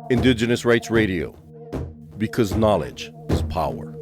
Indigenous Rights Radio, because knowledge is power.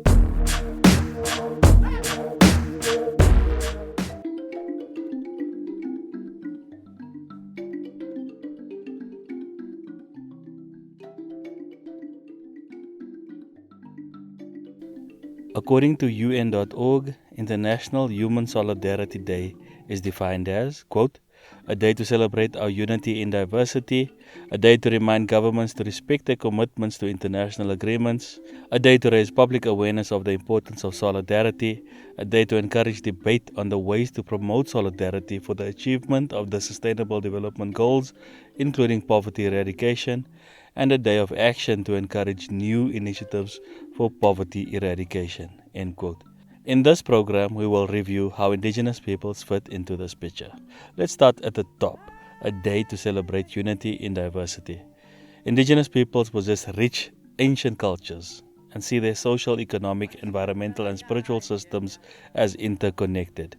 According to UN.org, International Human Solidarity Day is defined as, quote, a day to celebrate our unity in diversity, a day to remind governments to respect their commitments to international agreements, a day to raise public awareness of the importance of solidarity, a day to encourage debate on the ways to promote solidarity for the achievement of the Sustainable Development Goals, including poverty eradication, and a day of action to encourage new initiatives for poverty eradication, end quote. In this program, we will review how Indigenous peoples fit into this picture. Let's start at the top, a day to celebrate unity in diversity. Indigenous peoples possess rich, ancient cultures and see their social, economic, environmental, and spiritual systems as interconnected.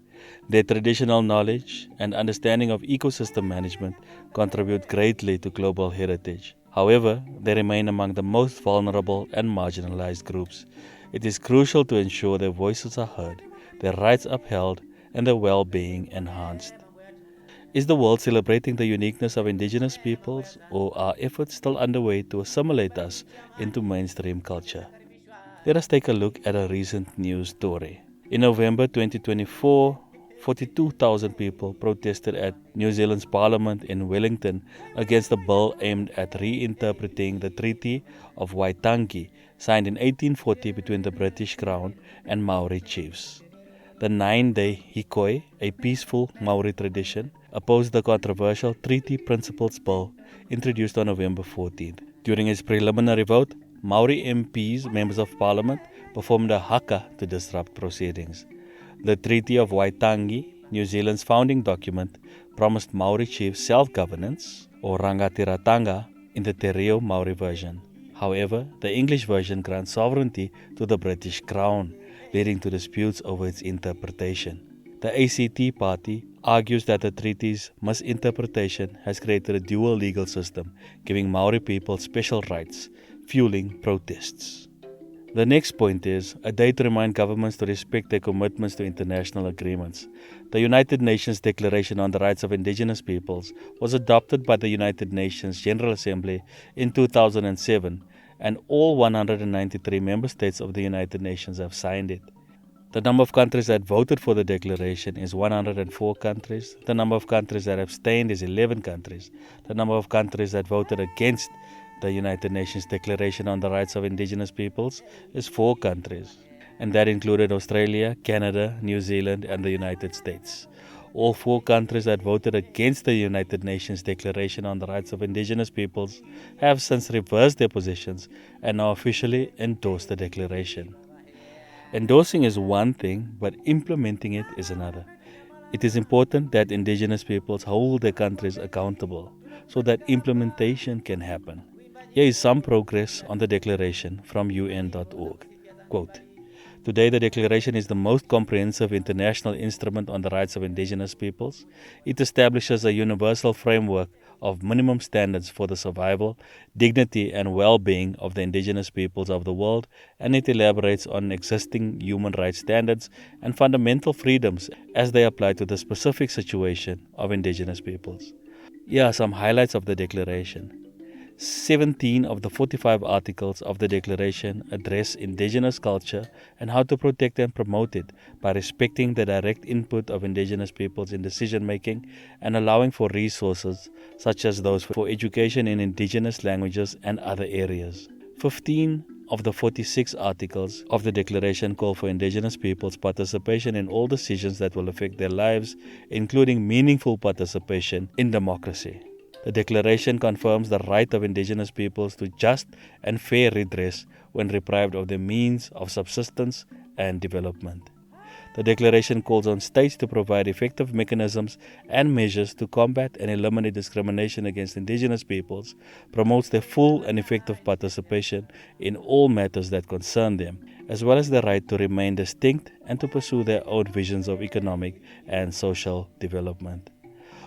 Their traditional knowledge and understanding of ecosystem management contribute greatly to global heritage. However, they remain among the most vulnerable and marginalized groups. It is crucial to ensure their voices are heard, their rights upheld, and their well-being enhanced. Is the world celebrating the uniqueness of Indigenous peoples, or are efforts still underway to assimilate us into mainstream culture? Let us take a look at a recent news story. In November 2024, 42,000 people protested at New Zealand's Parliament in Wellington against a bill aimed at reinterpreting the Treaty of Waitangi, signed in 1840 between the British Crown and Maori chiefs. The 9-day Khoi, a peaceful Maori tradition, opposed the controversial Treaty Principles Bill introduced on November 14th. During its preliminary vote, Maori MPs, members of Parliament, performed a haka to disrupt proceedings. The Treaty of Waitangi, New Zealand's founding document, promised Maori chiefs self-governance, or rangatiratanga, in the Te Reo Maori version. However, the English version grants sovereignty to the British Crown, leading to disputes over its interpretation. The ACT Party argues that the treaty's misinterpretation has created a dual legal system, giving Maori people special rights, fueling protests. The next point is a day to remind governments to respect their commitments to international agreements. The United Nations Declaration on the Rights of Indigenous Peoples was adopted by the United Nations General Assembly in 2007, and all 193 member states of the United Nations have signed it. The number of countries that voted for the declaration is 104 countries. The number of countries that abstained is 11 countries. The number of countries that voted against the United Nations Declaration on the Rights of Indigenous Peoples is 4 countries, and that included Australia, Canada, New Zealand, and the United States. All 4 countries that voted against the United Nations Declaration on the Rights of Indigenous Peoples have since reversed their positions and now officially endorsed the declaration. Endorsing is one thing, but implementing it is another. It is important that Indigenous peoples hold their countries accountable so that implementation can happen. Here is some progress on the declaration from UN.org. Quote, today the declaration is the most comprehensive international instrument on the rights of Indigenous peoples. It establishes a universal framework of minimum standards for the survival, dignity and well-being of the Indigenous peoples of the world, and it elaborates on existing human rights standards and fundamental freedoms as they apply to the specific situation of Indigenous peoples. Here are some highlights of the declaration. 17 of the 45 articles of the Declaration address Indigenous culture and how to protect and promote it by respecting the direct input of Indigenous peoples in decision-making and allowing for resources such as those for education in Indigenous languages and other areas. 15 of the 46 articles of the Declaration call for Indigenous peoples' participation in all decisions that will affect their lives, including meaningful participation in democracy. The Declaration confirms the right of Indigenous peoples to just and fair redress when deprived of the means of subsistence and development. The Declaration calls on states to provide effective mechanisms and measures to combat and eliminate discrimination against Indigenous peoples, promotes their full and effective participation in all matters that concern them, as well as the right to remain distinct and to pursue their own visions of economic and social development.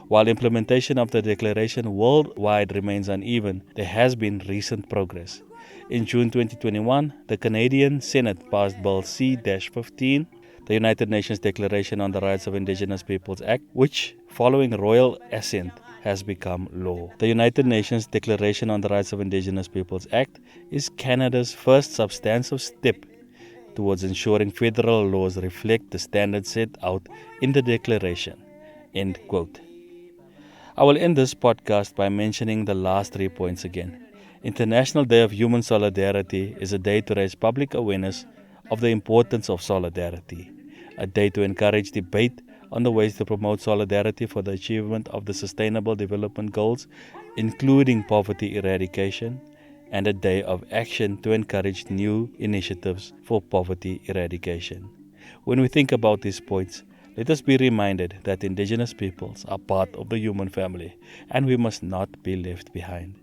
While implementation of the declaration worldwide remains uneven, there has been recent progress. In June 2021, the Canadian Senate passed Bill C-15, the United Nations Declaration on the Rights of Indigenous Peoples Act, which, following royal assent, has become law. The United Nations Declaration on the Rights of Indigenous Peoples Act is Canada's first substantive step towards ensuring federal laws reflect the standards set out in the declaration. End quote. I will end this podcast by mentioning the last 3 points again. International Day of Human Solidarity is a day to raise public awareness of the importance of solidarity, a day to encourage debate on the ways to promote solidarity for the achievement of the Sustainable Development Goals, including poverty eradication, and a day of action to encourage new initiatives for poverty eradication. When we think about these points, let us be reminded that Indigenous peoples are part of the human family and we must not be left behind.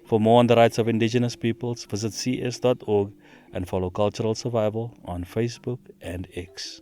For more on the rights of Indigenous peoples, visit cs.org and follow Cultural Survival on Facebook and X.